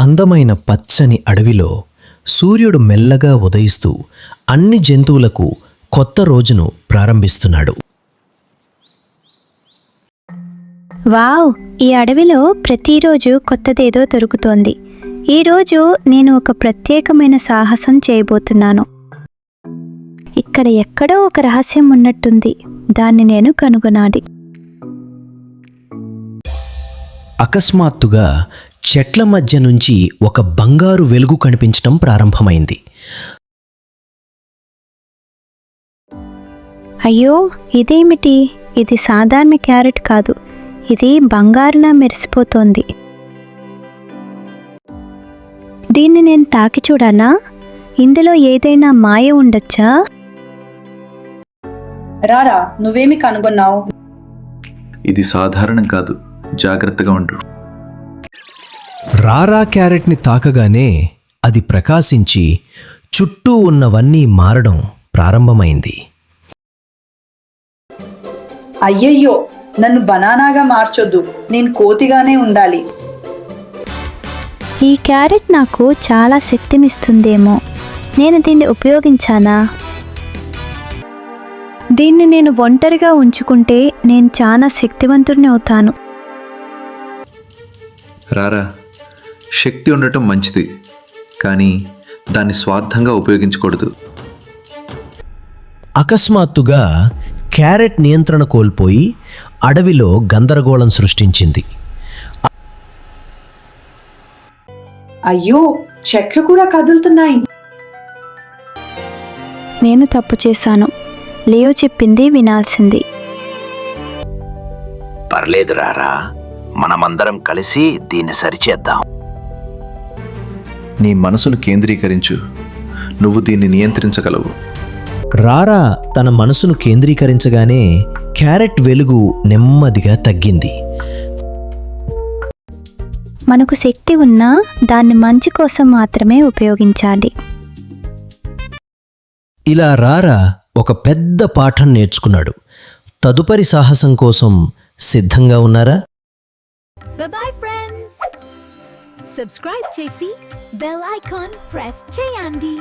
అందమైన పచ్చని అడవిలో సూర్యుడు మెల్లగా ఉదయిస్తూ అన్ని జంతువులకు కొత్త రోజును ప్రారంభిస్తున్నాడు. వావ్! ఈ అడవిలో ప్రతిరోజు కొత్తదేదో దొరుకుతోంది. ఈరోజు నేను ఒక ప్రత్యేకమైన సాహసం చేయబోతున్నాను. ఇక్కడ ఎక్కడో ఒక రహస్యం ఉన్నట్టుంది. దాన్ని నేను కనుగొనాలి. అకస్మాత్తుగా చెట్ల మధ్య నుంచి ఒక బంగారు వెలుగు కనిపించటం ప్రారంభమైంది. అయ్యో, ఇదేమిటి? ఇది సాధారణ క్యారెట్ కాదు. ఇది బంగారులా మెరిసిపోతోంది. దీన్ని నేను తాకి చూడాలా? ఇందులో ఏదైనా మాయ ఉండొచ్చా? రారా, నువ్వేమి కనుగొన్నావు? ఇది సాధారణం కాదు, జాగ్రత్తగా ఉండు. రారా క్యారెట్ని తాకగానే అది ప్రకాశించి చుట్టూ ఉన్నవన్నీ మారడం ప్రారంభమైంది. అయ్యయ్యో, నన్ను బనానాగా మార్చొద్దు. నేను కోతిగానే ఉండాలి. ఈ క్యారెట్ నాకు చాలా శక్తినిస్తుందేమో. నేను దీన్ని ఉపయోగించానా? దీన్ని నేను ఒంటరిగా ఉంచుకుంటే నేను చాలా శక్తివంతుడిని అవుతాను. రారా, శక్తి ఉండటం మంచిది, కానీ దాన్ని స్వార్థంగా ఉపయోగించకూడదు. అకస్మాత్తుగా క్యారెట్ నియంత్రణ కోల్పోయి అడవిలో గందరగోళం సృష్టించింది. అయ్యో, చెట్లు కూడా కదులుతున్నాయి. నేను తప్పు చేశాను. లియో చెప్పింది వినాల్సింది. పర్లేదు రారా, మనమందరం కలిసి దీన్ని సరిచేద్దాం. నీ మనసును కేంద్రీకరించు. నువ్వు దీన్ని నియంత్రించగలవు. రారా తన మనసును కేంద్రీకరించగానే క్యారెట్ వెలుగు నెమ్మదిగా తగ్గింది. మనకు శక్తి ఉన్నా దాన్ని మంచి కోసం మాత్రమే ఉపయోగించాలి. ఇలా రారా ఒక పెద్ద పాఠం నేర్చుకున్నాడు. తదుపరి సాహసం కోసం సిద్ధంగా ఉన్నారా? Bye friends. Subscribe చేసి bell icon press చేయండి.